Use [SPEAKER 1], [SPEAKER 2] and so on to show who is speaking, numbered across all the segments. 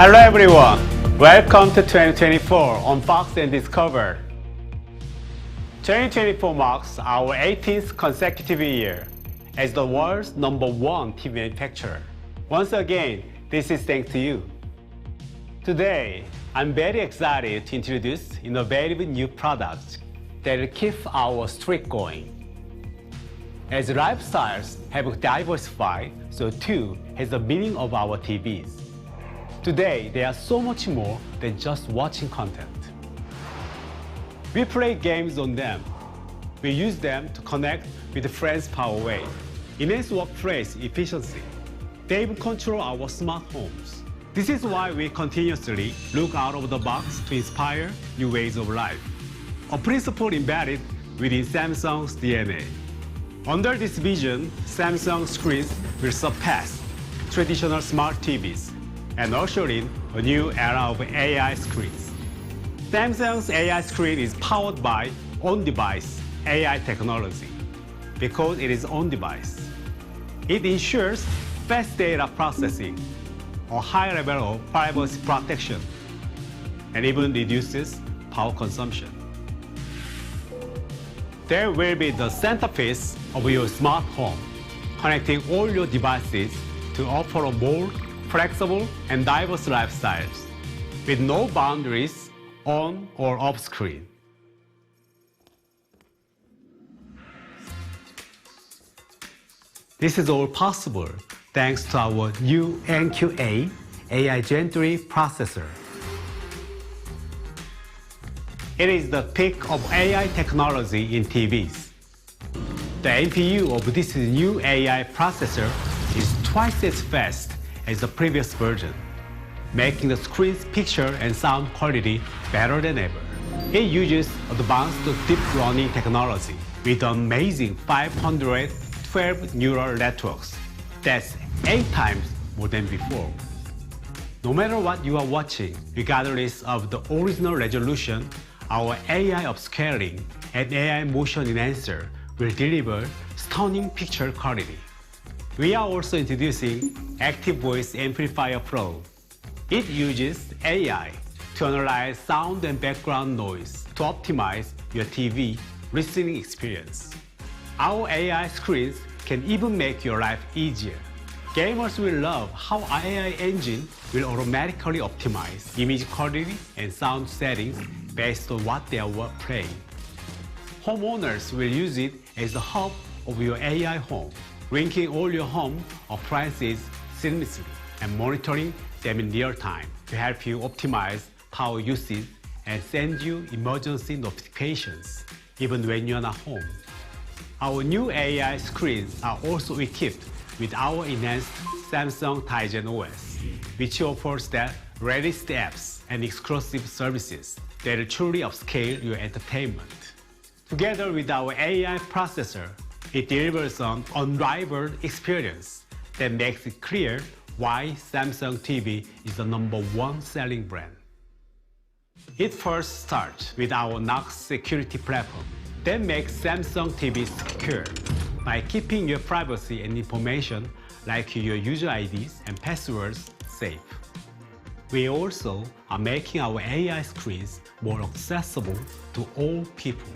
[SPEAKER 1] Hello everyone, welcome to 2024 Unbox and Discover. 2024 marks our 18th consecutive year as the world's #1 TV manufacturer. Once again, this is thanks to you. Today, I'm very excited to introduce innovative new products that will keep our streak going. As lifestyles have diversified, so too has the meaning of our TVs. Today, they are so much more than just watching content. We play games on them. We use them to connect with friends far away, enhance workplace efficiency. They even control our smart homes. This is why we continuously look out of the box to inspire new ways of life, a principle embedded within Samsung's DNA. Under this vision, Samsung screens will surpass traditional smart TVs and usher in a new era of AI screens. Samsung's AI screen is powered by on-device AI technology. Because it is on-device, it ensures fast data processing, a high level of privacy protection, and even reduces power consumption. There will be the centerpiece of your smart home, connecting all your devices to offer a more flexible and diverse lifestyles with no boundaries on or off screen. This is all possible thanks to our new NQA AI Gen 3 processor. It is the peak of AI technology in TVs. The NPU of this new AI processor is twice as fast as the previous version, making the screen's picture and sound quality better than ever. It uses advanced deep learning technology with amazing 512 neural networks. That's 8 times more than before. No matter what you are watching, regardless of the original resolution, our AI upscaling and AI motion enhancer will deliver stunning picture quality. We are also introducing Active Voice Amplifier Pro. It uses AI to analyze sound and background noise to optimize your TV listening experience. Our AI screens can even make your life easier. Gamers will love how our AI engine will automatically optimize image quality and sound settings based on what they are playing. Homeowners will use it as the hub of your AI home, linking all your home appliances seamlessly and monitoring them in real time to help you optimize power usage and send you emergency notifications even when you're not home. Our new AI screens are also equipped with our enhanced Samsung Tizen OS, which offers the latest apps and exclusive services that will truly upscale your entertainment. Together with our AI processor, it delivers an unrivaled experience that makes it clear why Samsung TV is the #1 selling brand. It first starts with our Knox security platform that makes Samsung TV secure by keeping your privacy and information like your user IDs and passwords safe. We also are making our AI screens more accessible to all people,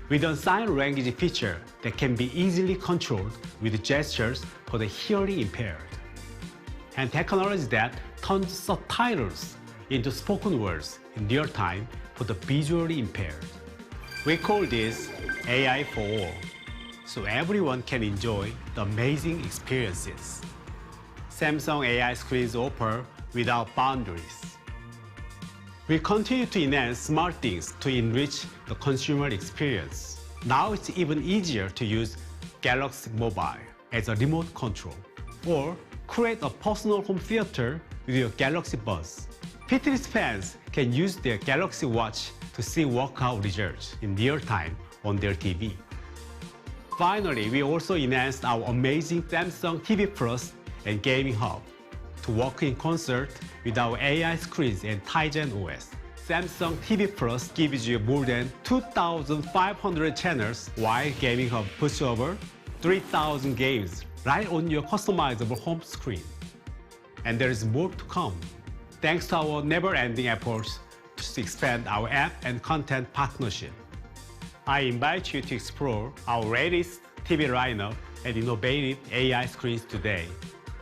[SPEAKER 1] with a sign language feature that can be easily controlled with gestures for the hearing impaired, and technology that turns subtitles into spoken words in real time for the visually impaired. We call this AI for all, so everyone can enjoy the amazing experiences Samsung AI screens offer without boundaries. We continue to enhance smart things to enrich the consumer experience. Now it's even easier to use Galaxy Mobile as a remote control, or create a personal home theater with your Galaxy Buds. Fitness fans can use their Galaxy Watch to see workout results in real time on their TV. Finally, we also enhanced our amazing Samsung TV Plus and Gaming Hub to work in concert with our AI screens and Tizen OS. Samsung TV Plus gives you more than 2,500 channels, while Gaming Hub puts over 3,000 games right on your customizable home screen. And there is more to come. thanks to our never-ending efforts to expand our app and content partnership. I invite you to explore our latest TV lineup and innovative AI screens today.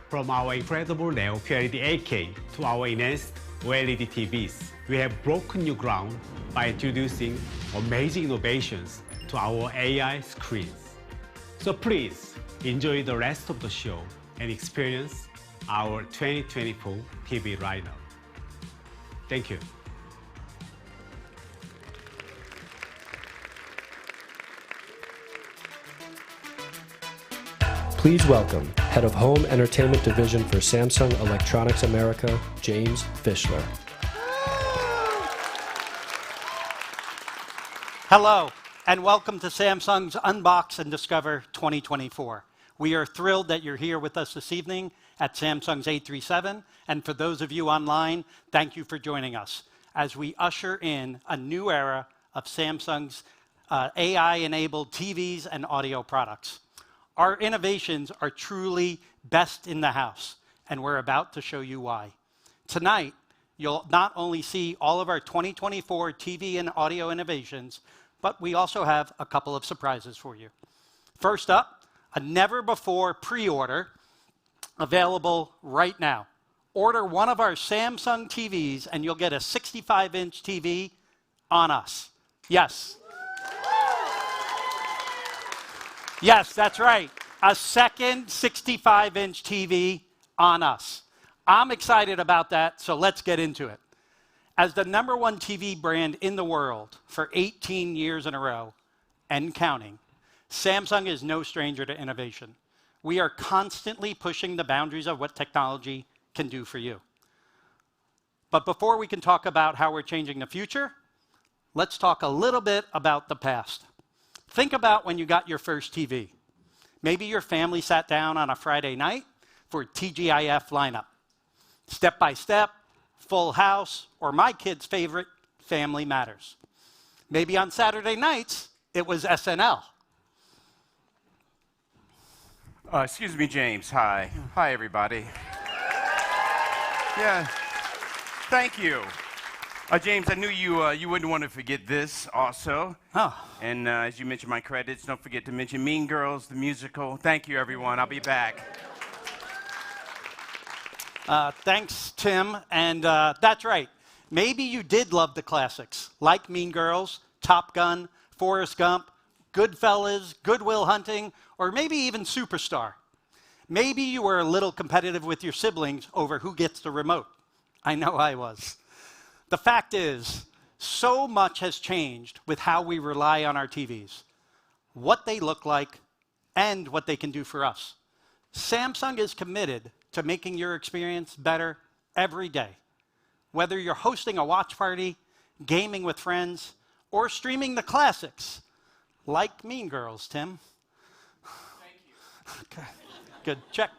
[SPEAKER 1] From our incredible Neo QLED 8K to our enhanced OLED TVs, we have broken new ground by introducing amazing innovations to our AI screens. So please enjoy the rest of the show and experience our 2024 TV lineup. Thank you.
[SPEAKER 2] Please welcome Head of Home Entertainment Division for Samsung Electronics America, James Fishler.
[SPEAKER 3] Hello, and welcome to Samsung's Unbox and Discover 2024. We are thrilled that you're here with us this evening at Samsung's 837, and for those of you online, thank you for joining us as we usher in a new era of Samsung's AI-enabled TVs and audio products. Our innovations are truly best in the house, and we're about to show you why. Tonight, you'll not only see all of our 2024 TV and audio innovations, but we also have a couple of surprises for you. First up, a never-before pre-order available right now. Order one of our Samsung TVs and you'll get a 65-inch TV on us. Yes. Yes, that's right. A second 65-inch TV on us. I'm excited about that, so let's get into it. As the #1 TV brand in the world for 18 years in a row and counting, Samsung is no stranger to innovation. We are constantly pushing the boundaries of what technology can do for you. But before we can talk about how we're changing the future, let's talk a little bit about the past. Think about when you got your first TV. Maybe your family sat down on a Friday night for a TGIF lineup. Step by Step, Full House, or my kid's favorite, Family Matters. Maybe on Saturday nights, it was SNL.
[SPEAKER 4] Excuse me, James. Hi. Hi, everybody. Yeah, thank you. James, I knew you wouldn't want to forget this also.
[SPEAKER 3] Oh.
[SPEAKER 4] And as you mentioned my credits, don't forget to mention Mean Girls, the musical. Thank you, everyone. I'll be back.
[SPEAKER 3] Thanks, Tim. And that's right. Maybe you did love the classics, like Mean Girls, Top Gun, Forrest Gump, Goodfellas, Good Will Hunting, or maybe even Superstar. Maybe you were a little competitive with your siblings over who gets the remote. I know I was. The fact is, so much has changed with how we rely on our TVs, what they look like, and what they can do for us. Samsung is committed to making your experience better every day. Whether you're hosting a watch party, gaming with friends, or streaming the classics, like Mean Girls, Tim.
[SPEAKER 4] Thank you.
[SPEAKER 3] Okay, good, check.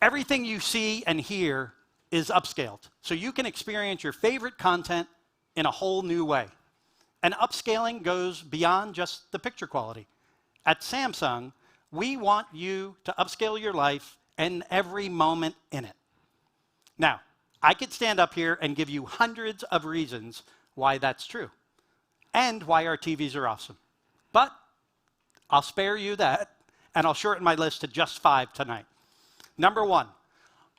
[SPEAKER 3] Everything you see and hear is upscaled, so you can experience your favorite content in a whole new way. And upscaling goes beyond just the picture quality. At Samsung, we want you to upscale your life and every moment in it. Now, I could stand up here and give you hundreds of reasons why that's true, and why our TVs are awesome. But I'll spare you that, and I'll shorten my list to just 5 tonight. Number 1,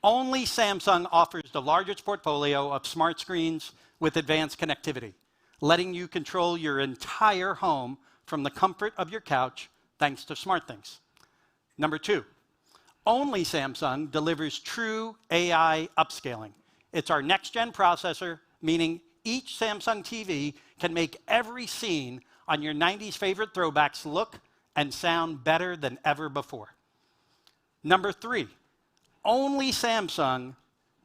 [SPEAKER 3] only Samsung offers the largest portfolio of smart screens with advanced connectivity, letting you control your entire home from the comfort of your couch thanks to SmartThings. Number 2, only Samsung delivers true AI upscaling. It's our next-gen processor, meaning each Samsung TV can make every scene on your 90s favorite throwbacks look and sound better than ever before. Number 3, only Samsung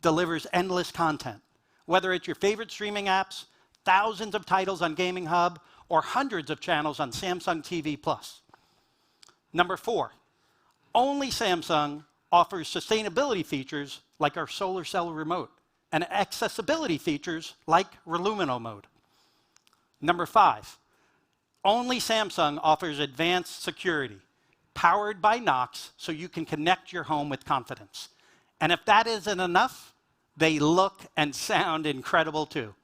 [SPEAKER 3] delivers endless content. Whether it's your favorite streaming apps, thousands of titles on Gaming Hub, or hundreds of channels on Samsung TV Plus. Number 4, only Samsung offers sustainability features like our solar cell remote and accessibility features like Relumino mode. Number 5, only Samsung offers advanced security, powered by Knox, so you can connect your home with confidence. And if that isn't enough, they look and sound incredible too.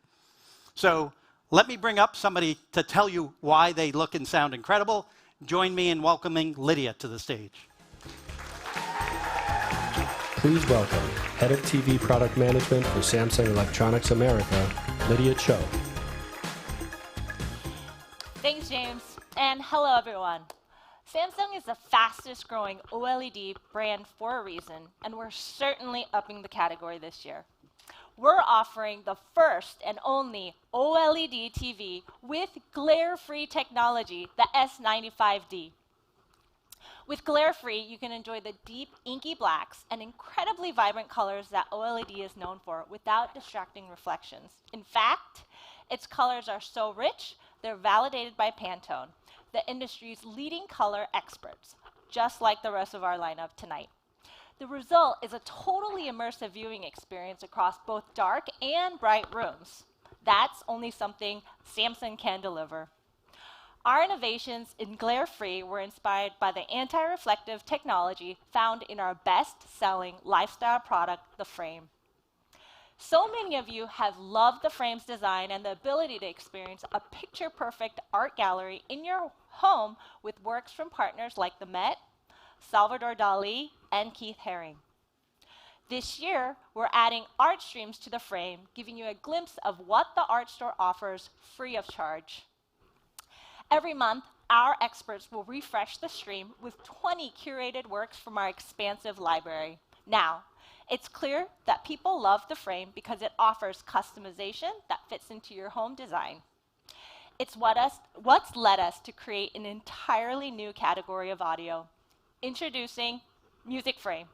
[SPEAKER 3] So let me bring up somebody to tell you why they look and sound incredible. Join me in welcoming Lydia to the stage.
[SPEAKER 2] Please welcome Head of TV Product Management for Samsung Electronics America, Lydia Cho.
[SPEAKER 5] Thanks, James, and hello, everyone. Samsung is the fastest growing OLED brand for a reason, and we're certainly upping the category this year. We're offering the first and only OLED TV with glare-free technology, the S95D. With glare-free, you can enjoy the deep, inky blacks and incredibly vibrant colors that OLED is known for without distracting reflections. In fact, its colors are so rich, they're validated by Pantone, the industry's leading color experts, just like the rest of our lineup tonight. The result is a totally immersive viewing experience across both dark and bright rooms. That's only something Samsung can deliver. Our innovations in glare-free were inspired by the anti-reflective technology found in our best-selling lifestyle product, the Frame. So many of you have loved the Frame's design and the ability to experience a picture-perfect art gallery in your home with works from partners like the Met, Salvador Dali, and Keith Haring. This year, we're adding art streams to the Frame, giving you a glimpse of what the art store offers free of charge. Every month, our experts will refresh the stream with 20 curated works from our expansive library. Now, it's clear that people love the Frame because it offers customization that fits into your home design. It's what's led us to create an entirely new category of audio. Introducing Music Frame.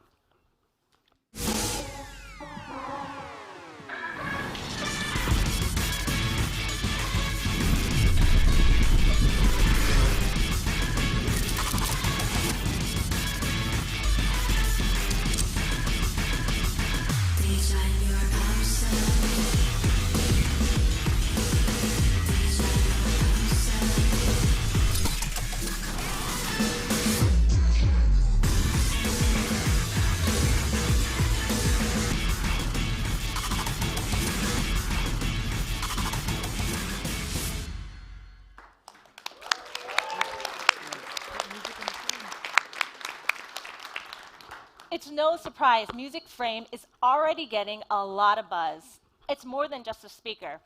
[SPEAKER 5] It's no surprise, Music Frame is already getting a lot of buzz. It's more than just a speaker.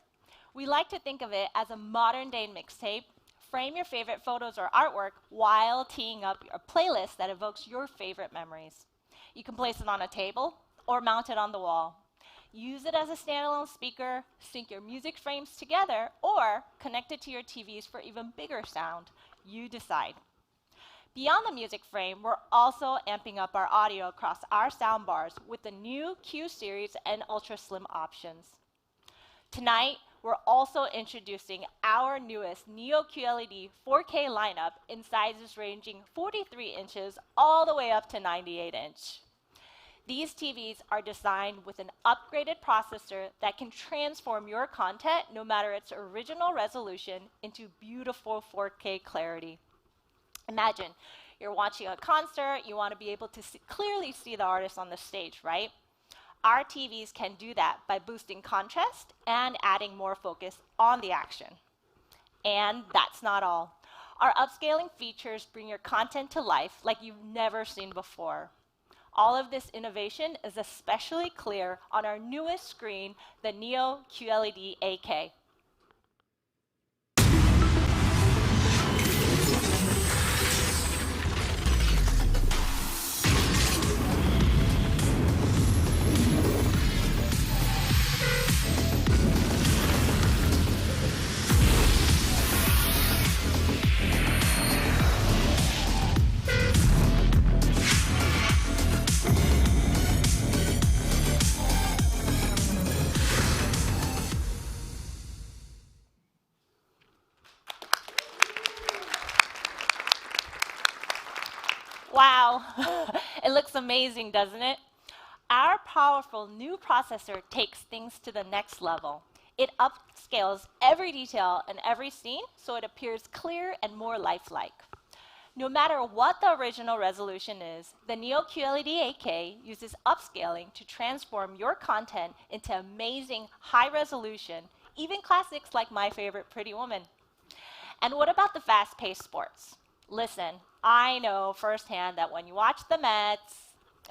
[SPEAKER 5] We like to think of it as a modern-day mixtape. Frame your favorite photos or artwork while teeing up a playlist that evokes your favorite memories. You can place it on a table or mount it on the wall. Use it as a standalone speaker, sync your music frames together, or connect it to your TVs for even bigger sound. You decide. Beyond the Music Frame, we're also amping up our audio across our soundbars with the new Q Series and Ultra Slim options. Tonight, we're also introducing our newest Neo QLED 4K lineup in sizes ranging 43 inches all the way up to 98 inch. These TVs are designed with an upgraded processor that can transform your content, no matter its original resolution, into beautiful 4K clarity. Imagine you're watching a concert, you want to be able to clearly see the artist on the stage, right? Our TVs can do that by boosting contrast and adding more focus on the action. And that's not all. Our upscaling features bring your content to life like you've never seen before. All of this innovation is especially clear on our newest screen, the Neo QLED AK. Wow, it looks amazing, doesn't it? Our powerful new processor takes things to the next level. It upscales every detail in every scene so it appears clear and more lifelike. No matter what the original resolution is, the Neo QLED 8K uses upscaling to transform your content into amazing high resolution, even classics like my favorite Pretty Woman. And what about the fast-paced sports? Listen, I know firsthand that when you watch the Mets,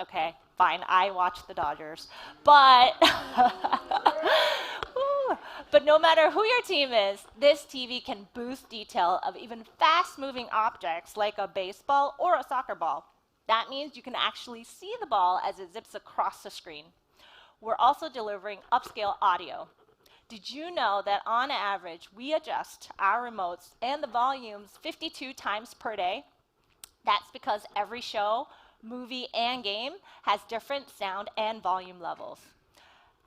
[SPEAKER 5] okay, fine, I watch the Dodgers, but but no matter who your team is, this TV can boost detail of even fast-moving objects like a baseball or a soccer ball. That means you can actually see the ball as it zips across the screen. We're also delivering upscale audio. Did you know that on average, we adjust our remotes and the volumes 52 times per day? That's because every show, movie, and game has different sound and volume levels.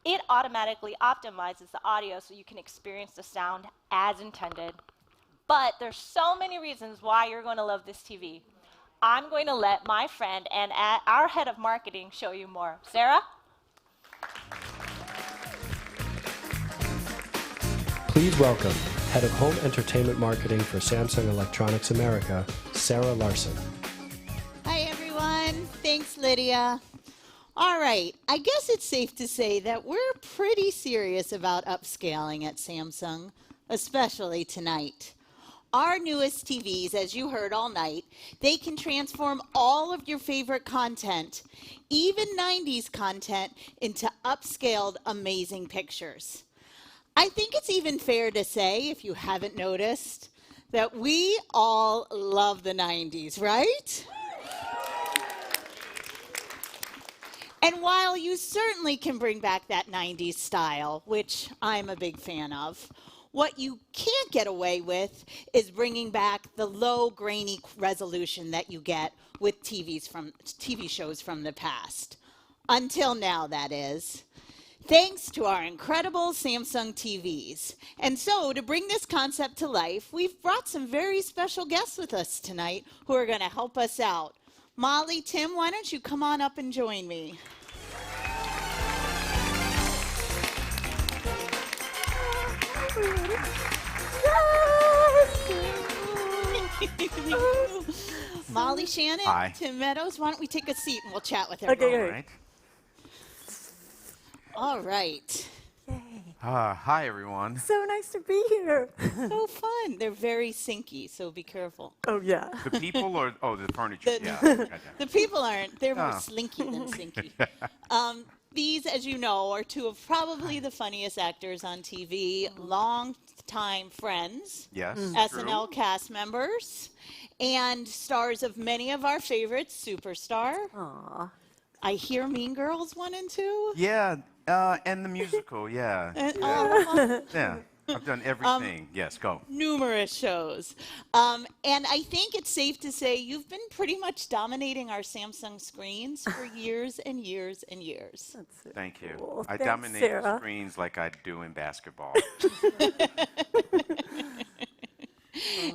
[SPEAKER 5] It automatically optimizes the audio so you can experience the sound as intended. But there's so many reasons why you're going to love this TV. I'm going to let my friend and our head of marketing show you more. Sarah?
[SPEAKER 2] Please welcome Head of Home Entertainment Marketing for Samsung Electronics America, Sarah Larson.
[SPEAKER 6] Hi, everyone. Thanks, Lydia. All right. I guess it's safe to say that we're pretty serious about upscaling at Samsung, especially tonight. Our newest TVs, as you heard all night, they can transform all of your favorite content, even 90s content, into upscaled, amazing pictures. I think it's even fair to say, if you haven't noticed, that we all love the 90s, right? And while you certainly can bring back that 90s style, which I'm a big fan of, what you can't get away with is bringing back the low, grainy resolution that you get with TV shows from the past. Until now, that is. Thanks to our incredible Samsung TVs. And so, to bring this concept to life, we've brought some very special guests with us tonight who are going to help us out. Molly, Tim, why don't you come on up and join me? Molly, Shannon,
[SPEAKER 4] Hi.
[SPEAKER 6] Tim Meadows, why don't we take a seat and we'll chat with everyone.
[SPEAKER 4] All right.
[SPEAKER 6] All right.
[SPEAKER 4] Hi, everyone.
[SPEAKER 7] So nice to be here.
[SPEAKER 6] So fun. They're very sinky, so be careful.
[SPEAKER 7] Oh, yeah.
[SPEAKER 4] The people or, the furniture?
[SPEAKER 6] The-
[SPEAKER 4] Yeah. Gotcha.
[SPEAKER 6] The people aren't. They're more
[SPEAKER 4] Oh.
[SPEAKER 6] slinky than sinky. These, as you know, are two of probably the funniest actors on TV, long-time friends,
[SPEAKER 4] Yes.
[SPEAKER 6] SNL cast members, and stars of many of our favorites, Superstar.
[SPEAKER 7] Aw.
[SPEAKER 6] I hear Mean Girls 1 and 2.
[SPEAKER 4] Yeah, and the musical, yeah. Yeah, I've done everything. Yes, go.
[SPEAKER 6] Numerous shows. And I think it's safe to say you've been pretty much dominating our Samsung screens for years and years and years.
[SPEAKER 7] That's it.
[SPEAKER 4] Thank you.
[SPEAKER 7] Cool.
[SPEAKER 4] I
[SPEAKER 7] Thanks,
[SPEAKER 4] dominate
[SPEAKER 7] Sarah.
[SPEAKER 4] screens like I do in basketball.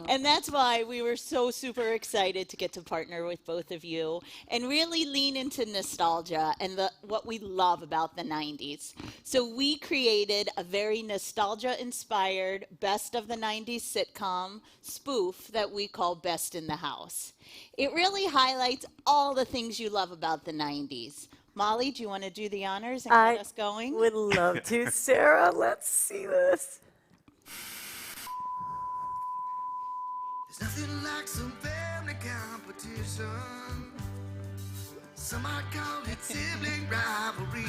[SPEAKER 6] And that's why we were so super excited to get to partner with both of you and really lean into nostalgia and what we love about the 90s. So we created a very nostalgia-inspired Best of the 90s sitcom spoof that we call Best in the House. It really highlights all the things you love about the 90s. Molly, do you want to do the honors and get us going?
[SPEAKER 7] Would love to. Sarah, let's see this.
[SPEAKER 8] There's nothing like some family competition. Some might call it sibling rivalry.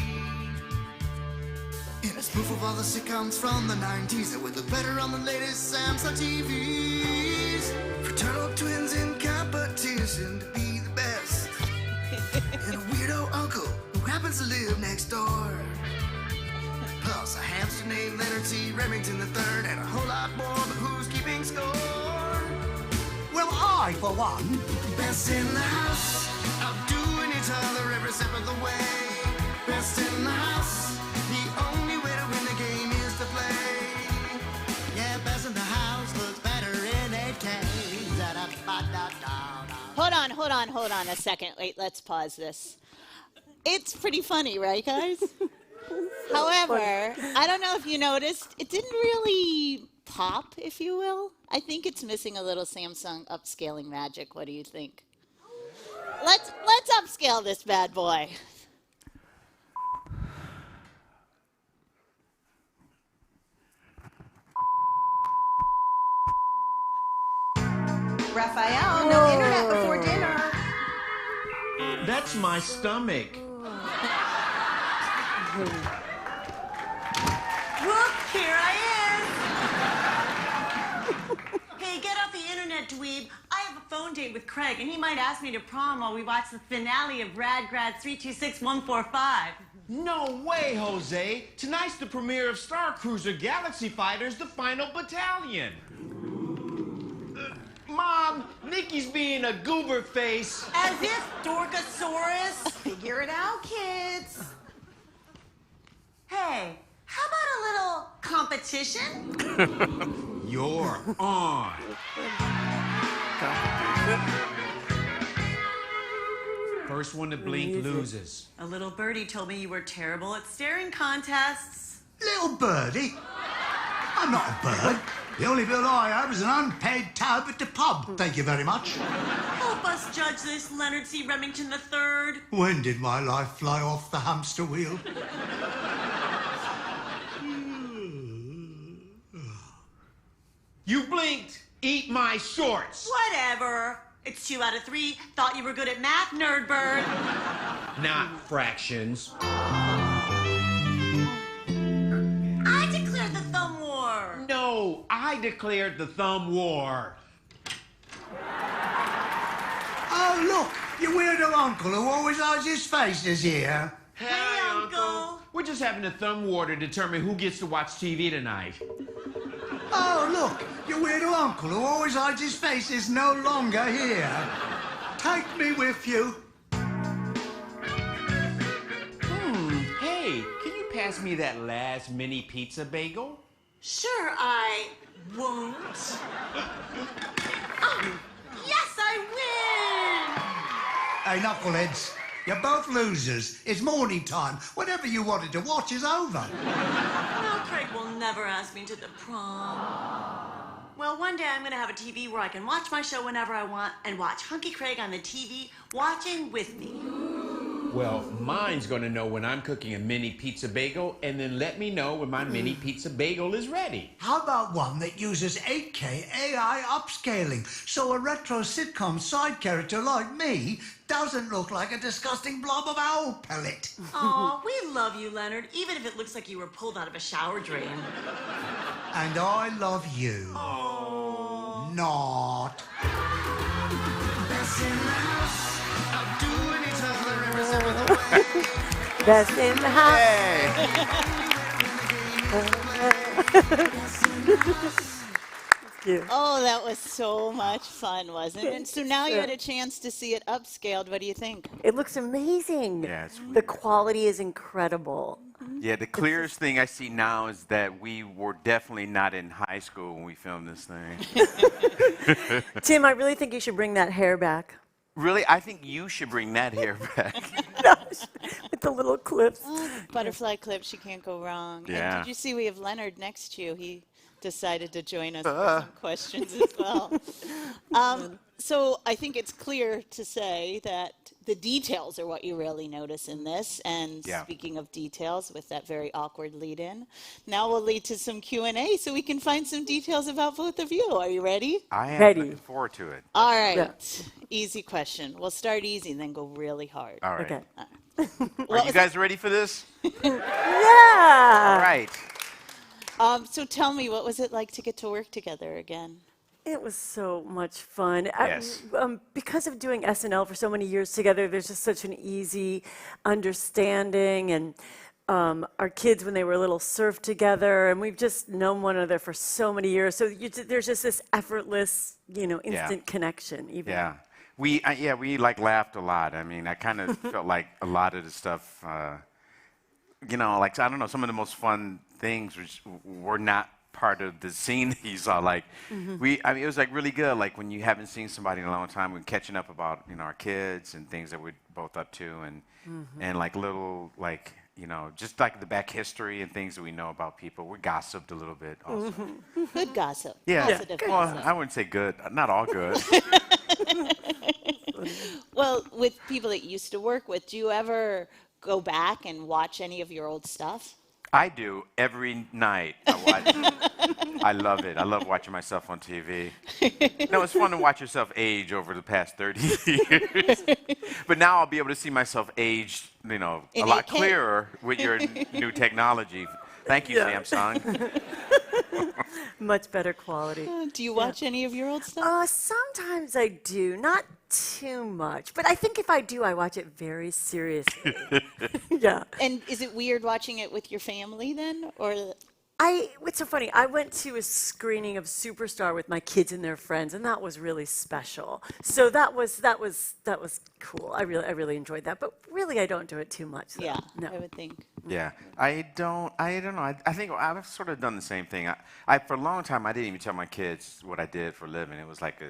[SPEAKER 8] In a spoof of all the sitcoms from the 90s that would look better on the latest Samsung TVs. Fraternal twins in competition to be the best. And a weirdo uncle who happens to live next door. Plus a hamster named Leonard C. Remington III and a whole lot more, but who's keeping score? Well, I, for one, best in the house, outdoing each other every step of the way. Best in the house, the only way to win the game is to play. Yeah, best in the house looks better in 8K.
[SPEAKER 6] Hold on a second. Wait, let's pause this. It's pretty funny, right, guys? However, I don't know if you noticed, it didn't really pop, if you will. I think it's missing a little Samsung upscaling magic. What do you think? Let's upscale this bad boy.
[SPEAKER 9] Raphael, no internet before dinner.
[SPEAKER 10] That's my stomach.
[SPEAKER 9] Whoop, here I am. Hey, get off the internet, dweeb. I have a phone date with Craig, and he might ask me to prom while we watch the finale of Rad Grad 326145.
[SPEAKER 10] No way, Jose. Tonight's the premiere of Star Cruiser Galaxy Fighters, the final battalion. Mom, Nikki's being a goober face.
[SPEAKER 9] As if, Dorkosaurus. Figure it out, kids. Hey, how about a little competition?
[SPEAKER 10] You're on. First one to blink loses.
[SPEAKER 9] A little birdie told me you were terrible at staring contests.
[SPEAKER 8] Little birdie? I'm not a bird. The only bill I have is an unpaid tab at the pub. Thank you very much.
[SPEAKER 9] Help us judge this, Leonard C. Remington III.
[SPEAKER 8] When did my life fly off the hamster wheel?
[SPEAKER 10] You blinked. Eat my shorts.
[SPEAKER 9] Whatever. It's 2 out of 3. Thought you were good at math, nerd bird.
[SPEAKER 10] Not fractions.
[SPEAKER 9] I declared the thumb war.
[SPEAKER 10] No, I declared the thumb war.
[SPEAKER 8] Oh, look, your weirdo uncle who always hides his face is here.
[SPEAKER 9] Hey, Uncle.
[SPEAKER 10] We're just having a thumb war to determine who gets to watch TV tonight.
[SPEAKER 8] Oh, look, your weirdo uncle who always hides his face is no longer here. Take me with you.
[SPEAKER 10] Hey, can you pass me that last mini pizza bagel?
[SPEAKER 9] Sure, I won't. Oh, yes, I win!
[SPEAKER 8] Hey, knuckleheads, you're both losers. It's morning time. Whatever you wanted to watch is over.
[SPEAKER 9] No, Craig will never ask me to the prom. Well, one day I'm going to have a TV where I can watch my show whenever I want and watch Hunky Craig on the TV watching with me.
[SPEAKER 10] Well, mine's gonna know when I'm cooking a mini pizza bagel and then let me know when my mini pizza bagel is ready.
[SPEAKER 8] How about one that uses 8K AI upscaling so a retro sitcom side character like me doesn't look like a disgusting blob of owl pellet?
[SPEAKER 9] Aw, we love you, Leonard, even if it looks like you were pulled out of a shower drain.
[SPEAKER 8] And I love you.
[SPEAKER 9] Oh.
[SPEAKER 8] Not.
[SPEAKER 9] Best in the house.
[SPEAKER 8] I'll do any tussler every single time.
[SPEAKER 7] Best in the house.
[SPEAKER 6] Oh, that was so much fun, wasn't it? And so now you had a chance to see it upscaled. What do you think?
[SPEAKER 7] It looks amazing.
[SPEAKER 4] Yeah, it's
[SPEAKER 7] The quality is incredible.
[SPEAKER 4] Yeah, the clearest thing I see now is that we were definitely not in high school when we filmed this thing.
[SPEAKER 7] Tim, I really think you should bring that hair back.
[SPEAKER 4] Really, I think you should bring that hair back.
[SPEAKER 7] With the little clips.
[SPEAKER 6] Oh, butterfly clips, you can't go wrong.
[SPEAKER 4] Yeah.
[SPEAKER 6] And did you see we have Leonard next to you? He decided to join us for some questions as well. So I think it's clear to say that the details are what you really notice in this. And speaking of details, with that very awkward lead-in, now we'll lead to some Q&A so we can find some details about both of you. Are you ready?
[SPEAKER 4] I am
[SPEAKER 7] Ready.
[SPEAKER 4] looking forward to it.
[SPEAKER 6] All right.
[SPEAKER 7] Yeah.
[SPEAKER 6] Easy question. We'll start easy and then go really hard.
[SPEAKER 4] All right.
[SPEAKER 7] Okay.
[SPEAKER 4] Are you guys ready for this?
[SPEAKER 7] Yeah.
[SPEAKER 4] All right.
[SPEAKER 6] So tell me, what was it like to get to work together again?
[SPEAKER 7] It was so much fun.
[SPEAKER 4] Yes.
[SPEAKER 7] Because of doing SNL for so many years together, there's just such an easy understanding. And our kids, when they were little, surfed together. And we've just known one another for so many years. So there's just this effortless, instant connection. Even.
[SPEAKER 4] Yeah. We like laughed a lot. I mean, I kind of felt like a lot of the stuff, like, I don't know, some of the most fun things which were not part of the scene that you saw. Like, it was like really good. Like when you haven't seen somebody in a long time, we're catching up about, our kids and things that we're both up to and like little, like, you know, just like the back history and things that we know about people. We gossiped a little bit also.
[SPEAKER 6] Good gossip.
[SPEAKER 4] Yeah.
[SPEAKER 6] Positive
[SPEAKER 4] Well,
[SPEAKER 6] gossip.
[SPEAKER 4] I wouldn't say good. Not all good.
[SPEAKER 6] Well, with people that you used to work with, do you ever go back and watch any of your old stuff?
[SPEAKER 4] I do every night. I watch. I love it. I love watching myself on TV. No, it's fun to watch yourself age over the past 30 years. But now I'll be able to see myself age, you know,
[SPEAKER 6] In
[SPEAKER 4] a lot
[SPEAKER 6] 8K.
[SPEAKER 4] clearer with your new technology. Thank you, Samsung.
[SPEAKER 7] Much better quality.
[SPEAKER 6] Do you watch any of your old stuff?
[SPEAKER 7] Sometimes I do, not too much, but I think if I do, I watch it very seriously. Yeah.
[SPEAKER 6] And is it weird watching it with your family then, or?
[SPEAKER 7] It's so funny. I went to a screening of Superstar with my kids and their friends, and that was really special. So that was cool. I really enjoyed that. But really, I don't do it too much.
[SPEAKER 6] Yeah,
[SPEAKER 7] No.
[SPEAKER 6] I would think.
[SPEAKER 4] Yeah, I don't know. I think I've sort of done the same thing. I for a long time I didn't even tell my kids what I did for a living. It was like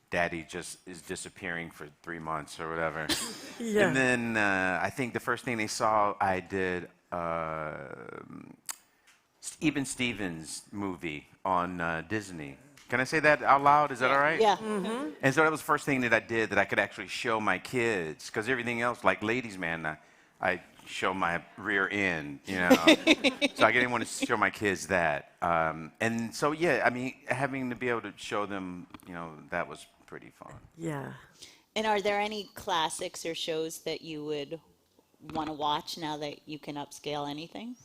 [SPEAKER 4] daddy just is disappearing for 3 months or whatever.
[SPEAKER 7] Yeah.
[SPEAKER 4] And then I think the first thing they saw I did Even Stevens movie on Disney. Can I say that out loud? Is that all right?
[SPEAKER 6] Yeah.
[SPEAKER 7] Mm-hmm.
[SPEAKER 4] And so that was the first thing that I did that I could actually show my kids, because everything else, like Ladies Man, I show my rear end, you know. So I didn't want to show my kids that. And so, yeah, I mean, having to be able to show them, you know, that was pretty fun.
[SPEAKER 7] Yeah.
[SPEAKER 6] And are there any classics or shows that you would want to watch now that you can upscale anything?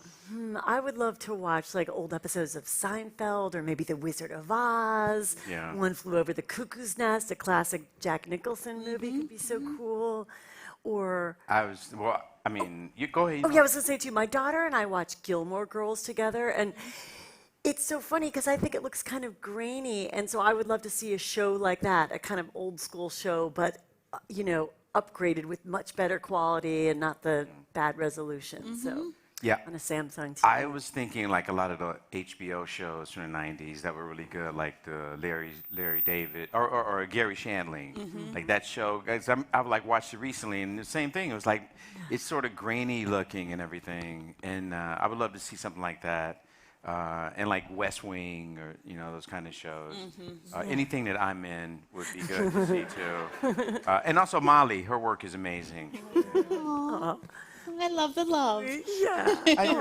[SPEAKER 7] I would love to watch like old episodes of Seinfeld or maybe The Wizard of Oz.
[SPEAKER 4] Yeah.
[SPEAKER 7] One Flew Over the Cuckoo's Nest, a classic Jack Nicholson movie could be so cool. Or
[SPEAKER 4] I mean, you go ahead.
[SPEAKER 7] oh yeah, I was gonna say too. My daughter and I watch Gilmore Girls together, and it's so funny because I think it looks kind of grainy, and so I would love to see a show like that, a kind of old school show, but you know, upgraded with much better quality and not the bad resolution. So
[SPEAKER 4] Yeah.
[SPEAKER 7] on a Samsung TV.
[SPEAKER 4] I was thinking like a lot of the HBO shows from the 90s that were really good, like the Larry David or Gary Shandling. Like that show, guys, I've like watched it recently, and the same thing. It was like, it's sort of grainy looking and everything. And I would love to see something like that. And like West Wing or, you know, those kind of shows. Anything that I'm in would be good to see too. And also Molly, her work is amazing.
[SPEAKER 6] Aw, I love the love.
[SPEAKER 7] Yeah.
[SPEAKER 4] I do.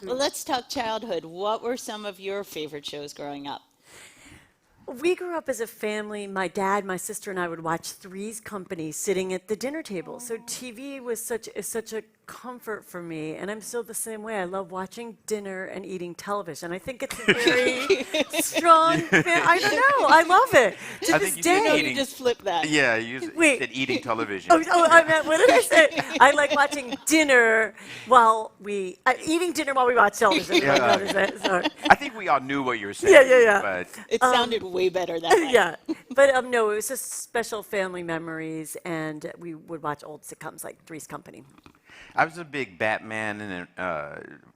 [SPEAKER 6] Well, let's talk childhood. What were some of your favorite shows growing up?
[SPEAKER 7] We grew up as a family. My dad, my sister, and I would watch Three's Company sitting at the dinner table. So TV was such a comfort for me, and I'm still the same way. I love watching dinner and eating television. I think it's a very strong. I don't know. I love it. To
[SPEAKER 4] I
[SPEAKER 7] this
[SPEAKER 4] think you said
[SPEAKER 7] day.
[SPEAKER 6] You just flip that.
[SPEAKER 4] Yeah, you
[SPEAKER 7] Wait.
[SPEAKER 4] said eating television.
[SPEAKER 7] I meant, what did I say? I like watching dinner while eating dinner while we watch television.
[SPEAKER 4] Yeah.
[SPEAKER 7] That is it. Sorry.
[SPEAKER 4] I think we all knew what you were saying.
[SPEAKER 7] Yeah.
[SPEAKER 4] But
[SPEAKER 6] It sounded way better that way.
[SPEAKER 7] Yeah, but no, it was just special family memories, and we would watch old sitcoms like Three's Company.
[SPEAKER 4] I was a big Batman and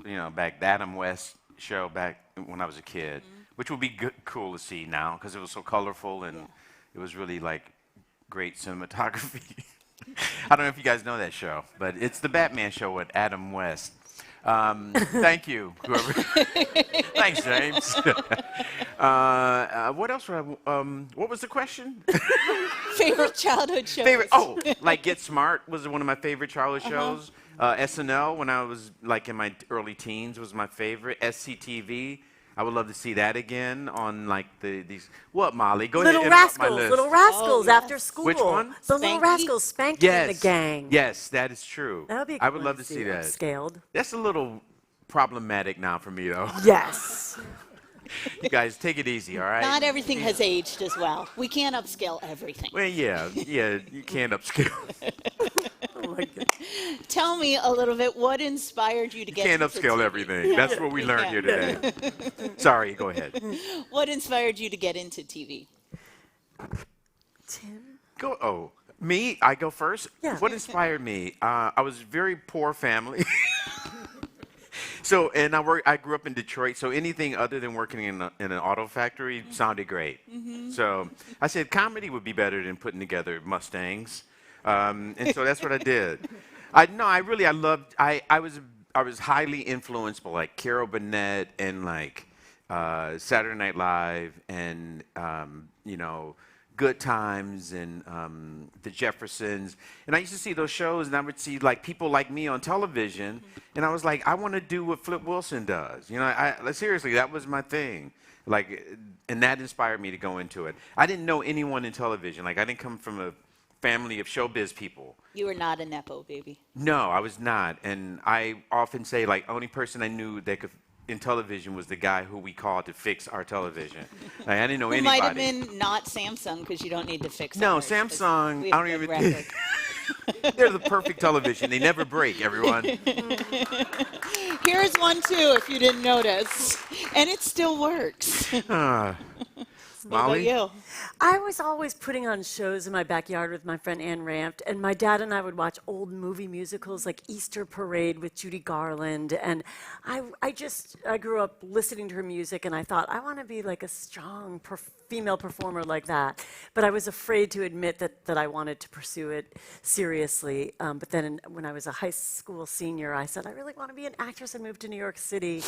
[SPEAKER 4] you know, back the Adam West show back when I was a kid, which would be cool to see now because it was so colorful and it was really like great cinematography. I don't know if you guys know that show, but it's the Batman show with Adam West. Thank you, whoever. Thanks, James. What else? What was the question?
[SPEAKER 6] Favorite childhood shows?
[SPEAKER 4] Like Get Smart was one of my favorite childhood shows. SNL when I was like in my early teens was my favorite. SCTV. I would love to see that again on like these. What, Molly? Go ahead.
[SPEAKER 7] Little
[SPEAKER 4] interrupt my
[SPEAKER 7] Rascals,
[SPEAKER 4] list.
[SPEAKER 7] Little Rascals
[SPEAKER 6] yes.
[SPEAKER 7] after school.
[SPEAKER 4] Which one?
[SPEAKER 7] The Little
[SPEAKER 6] Spanky?
[SPEAKER 7] Rascals, Spanky and the gang.
[SPEAKER 4] Yes, that is true.
[SPEAKER 7] That would be.
[SPEAKER 4] I would
[SPEAKER 7] cool
[SPEAKER 4] love to see that.
[SPEAKER 7] Upscaled.
[SPEAKER 4] That's a little problematic now for me, though.
[SPEAKER 7] Yes.
[SPEAKER 4] You guys, take it easy, all right?
[SPEAKER 6] Not everything has aged as well. We can't upscale everything.
[SPEAKER 4] Well, yeah, you can't upscale.
[SPEAKER 7] Oh my God.
[SPEAKER 6] Tell me a little bit, what inspired you to
[SPEAKER 4] You
[SPEAKER 6] get
[SPEAKER 4] can't
[SPEAKER 6] into
[SPEAKER 4] upscale
[SPEAKER 6] TV?
[SPEAKER 4] everything. That's what we learned here
[SPEAKER 6] Yeah.
[SPEAKER 4] today. Sorry, go ahead.
[SPEAKER 6] What inspired you to get into TV?
[SPEAKER 7] Tim.
[SPEAKER 4] Me? I go first?
[SPEAKER 7] Yeah.
[SPEAKER 4] What inspired me? I was very poor family. So, and I grew up in Detroit, so anything other than working in an auto factory sounded great. So I said comedy would be better than putting together Mustangs. And so that's what I did. I was highly influenced by like Carol Burnett and like Saturday Night Live and Good Times and The Jeffersons. And I used to see those shows, and I would see like people like me on television, and I was like, I want to do what Flip Wilson does. Like, seriously, that was my thing. Like, and that inspired me to go into it. I didn't know anyone in television. Like, I didn't come from a family of showbiz people.
[SPEAKER 6] You were not a Nepo baby.
[SPEAKER 4] No, I was not. And I often say, like, only person I knew that could in television was the guy who we called to fix our television. Like, I didn't know anybody.
[SPEAKER 6] Might have been not Samsung because you don't need to fix it.
[SPEAKER 4] No, Samsung. I don't even. They're the perfect television. They never break, everyone.
[SPEAKER 6] Here's one too, if you didn't notice, and it still works.
[SPEAKER 4] Molly?
[SPEAKER 6] What about you?
[SPEAKER 7] I was always putting on shows in my backyard with my friend Ann Rampt, and my dad and I would watch old movie musicals like Easter Parade with Judy Garland, and I grew up listening to her music, and I thought, I want to be like a strong female performer like that, but I was afraid to admit that I wanted to pursue it seriously, but then when I was a high school senior, I said, I really want to be an actress, and moved to New York City,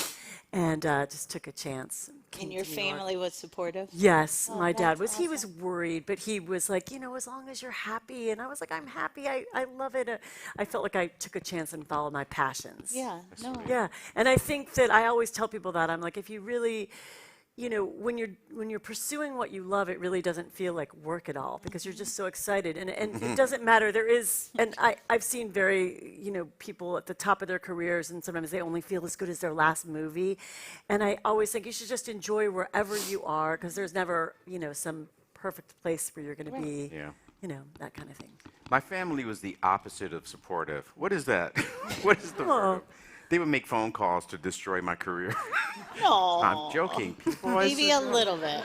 [SPEAKER 7] and just took a chance.
[SPEAKER 6] And your family was supportive?
[SPEAKER 7] Yes,
[SPEAKER 6] Oh,
[SPEAKER 7] my dad was.
[SPEAKER 6] awesome.
[SPEAKER 7] He was worried, but he was like, as long as you're happy. And I was like, I'm happy. I love it. I felt like I took a chance and followed my passions.
[SPEAKER 6] Yeah, no.
[SPEAKER 7] Yeah, and I think that I always tell people that. I'm like, if you really, when you're pursuing what you love, it really doesn't feel like work at all because you're just so excited. And it doesn't matter. There is, and I've seen very, people at the top of their careers, and sometimes they only feel as good as their last movie. And I always think you should just enjoy wherever you are because there's never, some perfect place where you're going to be.
[SPEAKER 4] Yeah.
[SPEAKER 7] That kind of thing.
[SPEAKER 4] My family was the opposite of supportive. What is that? What is the verb? They would make phone calls to destroy my career.
[SPEAKER 6] No.
[SPEAKER 4] I'm joking.
[SPEAKER 6] Maybe a little bit.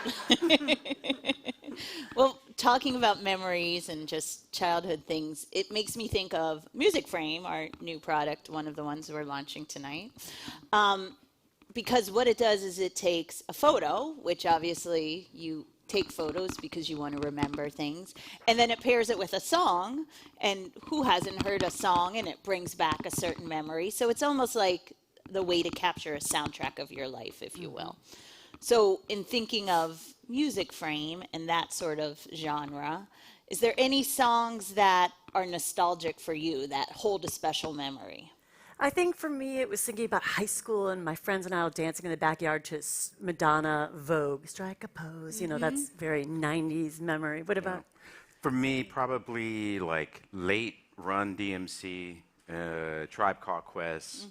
[SPEAKER 6] Well, talking about memories and just childhood things, it makes me think of Music Frame, our new product, one of the ones we're launching tonight. Because what it does is it takes a photo, which obviously you take photos because you want to remember things, and then it pairs it with a song, and who hasn't heard a song, and it brings back a certain memory. So it's almost like the way to capture a soundtrack of your life, if you will. So in thinking of Music Frame and that sort of genre, is there any songs that are nostalgic for you that hold a special memory?
[SPEAKER 7] I think for me, it was thinking about high school and my friends and I all dancing in the backyard to Madonna Vogue, Strike a Pose. That's very 90s memory. What about?
[SPEAKER 4] For me, probably like late Run DMC, Tribe Called Quest,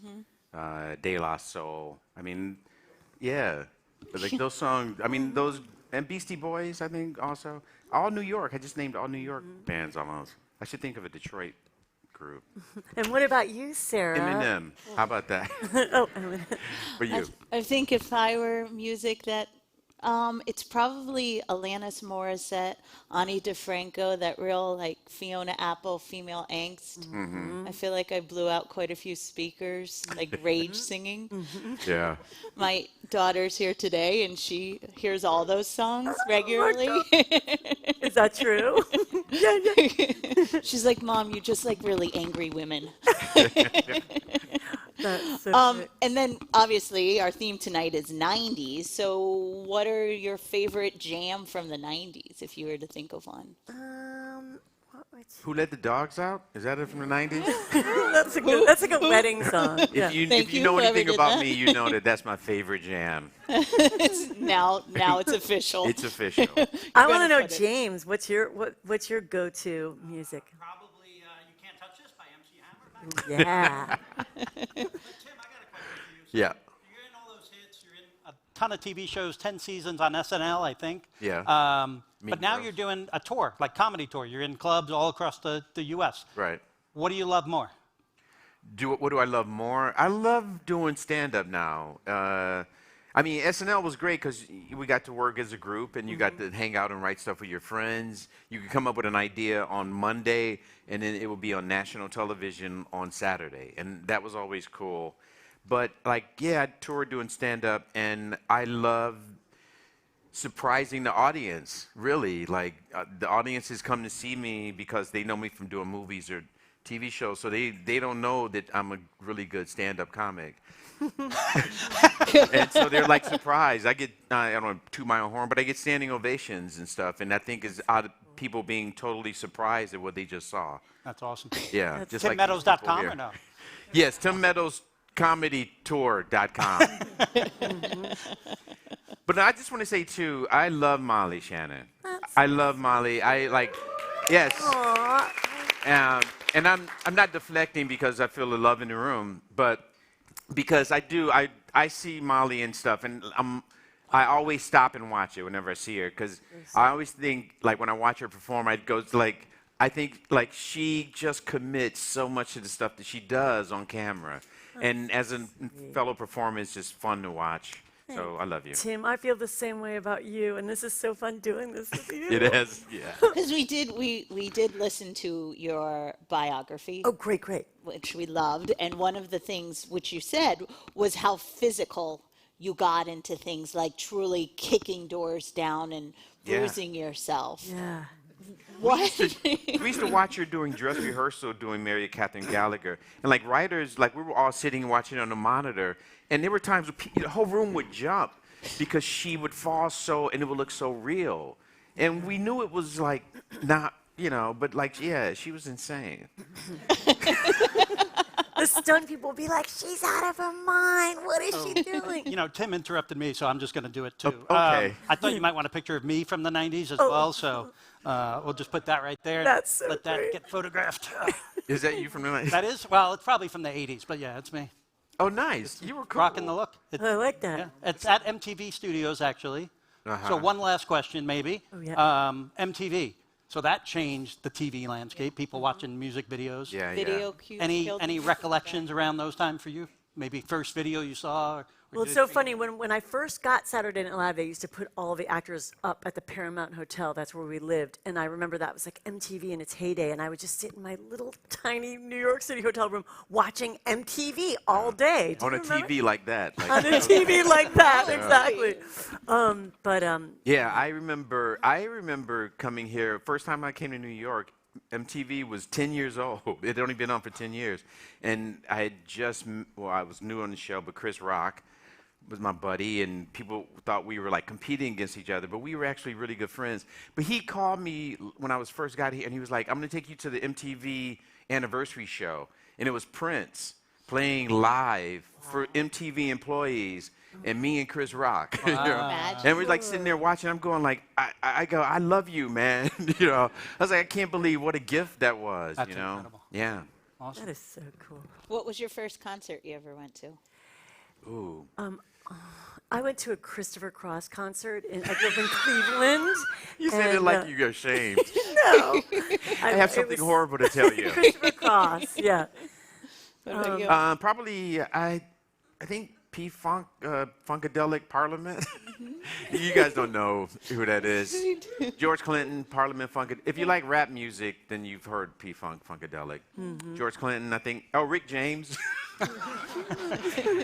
[SPEAKER 4] De La Soul. I mean, yeah. But like those songs, and Beastie Boys, I think also. All New York. I just named all New York bands almost. I should think of a Detroit group.
[SPEAKER 7] And what about you, Sarah?
[SPEAKER 4] Eminem. How about that?
[SPEAKER 7] Oh, Eminem.
[SPEAKER 4] For you.
[SPEAKER 6] I think if I were music that, it's probably Alanis Morissette, Ani DeFranco, that real like Fiona Apple female angst. I feel like I blew out quite a few speakers, like rage singing.
[SPEAKER 4] Yeah.
[SPEAKER 6] My daughter's here today, and she hears all those songs regularly.
[SPEAKER 7] Is that true? Yeah.
[SPEAKER 6] She's like, Mom, you just like really angry women.
[SPEAKER 7] That's so
[SPEAKER 6] And then obviously our theme tonight is 90s. So what are your favorite jam from the 90s, if you were to think of one?
[SPEAKER 4] Who Let the Dogs Out? Is that it from the 90s?
[SPEAKER 7] That's like a wedding song.
[SPEAKER 4] If you know anything about me, you know that's my favorite jam.
[SPEAKER 6] Now it's official.
[SPEAKER 4] It's official.
[SPEAKER 7] I want to know, James, what's your go-to music?
[SPEAKER 3] Probably You Can't Touch This by MC Hammer.
[SPEAKER 7] Yeah.
[SPEAKER 3] But Tim, I got a question for you. So
[SPEAKER 4] Yeah.
[SPEAKER 3] You're in all those hits. You're in a ton of TV shows, 10 seasons on SNL, I think.
[SPEAKER 4] Yeah.
[SPEAKER 3] But now you're doing a tour, like comedy tour. You're in clubs all across the U.S.
[SPEAKER 4] Right.
[SPEAKER 3] What do you love more?
[SPEAKER 4] What do I love more? I love doing stand-up now. SNL was great because we got to work as a group and you got to hang out and write stuff with your friends. You could come up with an idea on Monday and then it would be on national television on Saturday. And that was always cool. But I toured doing stand-up and I love surprising the audience, really. The audiences come to see me because they know me from doing movies or TV show, so they don't know that I'm a really good stand-up comic. And so they're like surprised. I get, I don't want to toot my own horn, but I get standing ovations and stuff, and I think is out of people being totally surprised at what they just saw.
[SPEAKER 3] That's awesome.
[SPEAKER 4] Yeah, just like these people
[SPEAKER 3] TimMeadows.com
[SPEAKER 4] here.
[SPEAKER 3] or no?
[SPEAKER 4] Yes, TimMeadowsComedyTour.com. But I just want to say too, I love Molly, Shannon. I love Molly. I like, yes. And I'm not deflecting because I feel the love in the room, but because I do, I see Molly and stuff, and I always stop and watch it whenever I see her, because I always think, like, when I watch her perform, I think, like, she just commits so much to the stuff that she does on camera. And as a fellow performer, it's just fun to watch. So I love you.
[SPEAKER 7] Tim, I feel the same way about you, and this is so fun doing this with you.
[SPEAKER 4] It is, yeah.
[SPEAKER 6] Because we did listen to your biography.
[SPEAKER 7] Oh, great.
[SPEAKER 6] Which we loved. And one of the things which you said was how physical you got into things like truly kicking doors down and bruising yourself.
[SPEAKER 7] Yeah.
[SPEAKER 6] What?
[SPEAKER 4] We used to watch her doing dress rehearsal doing Mary Catherine Gallagher. And like writers, like we were all sitting watching on the monitor, and there were times where the whole room would jump because she would fall so, and it would look so real. And we knew it was like not, but like, yeah, she was insane.
[SPEAKER 7] The stunt people would be like, she's out of her mind. What is she doing?
[SPEAKER 3] Tim interrupted me, so I'm just going to do it too.
[SPEAKER 4] Okay.
[SPEAKER 3] I thought you might want a picture of me from the 90s as well, so we'll just put that right there.
[SPEAKER 7] That's so
[SPEAKER 3] let that
[SPEAKER 7] great.
[SPEAKER 3] get photographed.
[SPEAKER 4] Is that you from the 90s?
[SPEAKER 3] That is? Well, it's probably from the 80s, but yeah, it's me.
[SPEAKER 4] Oh, nice. You were cool.
[SPEAKER 3] Rocking the look.
[SPEAKER 7] I like that.
[SPEAKER 3] Yeah, it's at MTV Studios, actually. So one last question, maybe.
[SPEAKER 7] Oh, yeah.
[SPEAKER 3] MTV. So that changed the TV landscape, people watching music videos.
[SPEAKER 4] Yeah,
[SPEAKER 6] Video cues.
[SPEAKER 3] Any recollections around those times for you? Maybe first video you saw?
[SPEAKER 7] Well, it's so funny. When I first got Saturday Night Live, they used to put all the actors up at the Paramount Hotel. That's where we lived. And I remember that was like MTV in its heyday. And I would just sit in my little tiny New York City hotel room watching MTV all day.
[SPEAKER 4] On a TV like that. Like,
[SPEAKER 7] On a TV like that, exactly.
[SPEAKER 4] yeah, I remember coming here. First time I came to New York, MTV was 10 years old. It had only been on for 10 years. And I was new on the show, but Chris Rock was my buddy, and people thought we were like competing against each other, but we were actually really good friends. But he called me when I was first got here, and he was like, I'm going to take you to the MTV anniversary show. And it was Prince playing live for MTV employees, and me and Chris Rock. And we're like sitting there watching. I'm going like, I love you, man. I was like, I can't believe what a gift that was.
[SPEAKER 3] That's incredible.
[SPEAKER 4] Yeah.
[SPEAKER 3] Awesome.
[SPEAKER 7] That is so cool.
[SPEAKER 6] What was your first concert you ever went to?
[SPEAKER 4] Ooh.
[SPEAKER 7] I went to a Christopher Cross concert. I grew up in Cleveland.
[SPEAKER 4] You said it like you're ashamed.
[SPEAKER 7] No.
[SPEAKER 4] I have something horrible to tell you.
[SPEAKER 7] Christopher Cross, yeah.
[SPEAKER 4] Probably, I think P-Funk, Funkadelic Parliament. You guys don't know who that is. George Clinton, Parliament Funkadelic. If you like rap music, then you've heard P-Funk, Funkadelic. George Clinton, I think. Oh, Rick James.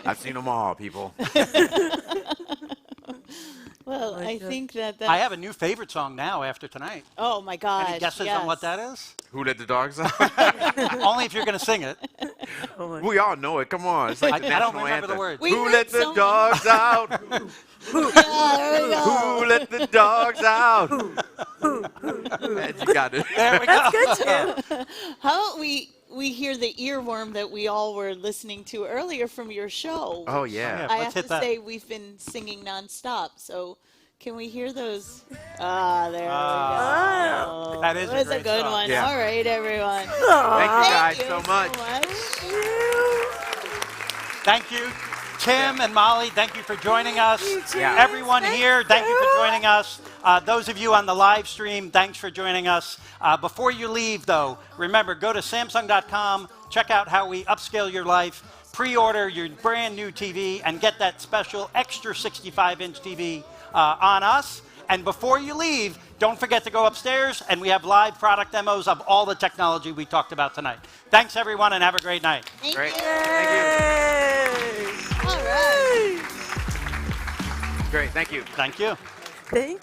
[SPEAKER 4] I've seen them all, people.
[SPEAKER 6] Well, I think that
[SPEAKER 3] I have a new favorite song now after tonight.
[SPEAKER 6] Oh, my God.
[SPEAKER 3] Any guesses on what that is?
[SPEAKER 4] Who Let the Dogs Out?
[SPEAKER 3] Only if you're going to sing it.
[SPEAKER 4] We all know it. Come on. It's like the
[SPEAKER 3] I don't
[SPEAKER 4] national
[SPEAKER 3] remember
[SPEAKER 4] anthem.
[SPEAKER 3] the words.
[SPEAKER 4] Who let the dogs out? Who let the dogs out? Man, you got it.
[SPEAKER 3] There we go.
[SPEAKER 7] That's good, Tim.
[SPEAKER 6] How about we hear the earworm that we all were listening to earlier from your show?
[SPEAKER 4] Oh, yeah.
[SPEAKER 6] I
[SPEAKER 3] let's
[SPEAKER 6] have
[SPEAKER 3] hit
[SPEAKER 6] to
[SPEAKER 3] that.
[SPEAKER 6] say we've been singing nonstop, so can we hear those? There we go.
[SPEAKER 3] That is a
[SPEAKER 6] That was a
[SPEAKER 3] great
[SPEAKER 6] good
[SPEAKER 3] song.
[SPEAKER 6] one.
[SPEAKER 4] Yeah.
[SPEAKER 6] All right, everyone.
[SPEAKER 4] Thank you guys
[SPEAKER 6] Thank
[SPEAKER 4] so
[SPEAKER 6] you
[SPEAKER 4] much.
[SPEAKER 3] Thank you. Tim and Molly, thank you for joining us.
[SPEAKER 4] Yeah.
[SPEAKER 3] Everyone here, thank you for joining us. Those of you on the live stream, thanks for joining us. Before you leave, though, remember, go to Samsung.com, check out how we upscale your life, pre-order your brand new TV, and get that special extra 65-inch TV on us. And before you leave, don't forget to go upstairs, and we have live product demos of all the technology we talked about tonight. Thanks, everyone, and have a great night.
[SPEAKER 4] Great. Thank you.
[SPEAKER 6] All right.
[SPEAKER 4] Great. Thank you.
[SPEAKER 3] Thank you.
[SPEAKER 7] Thank you.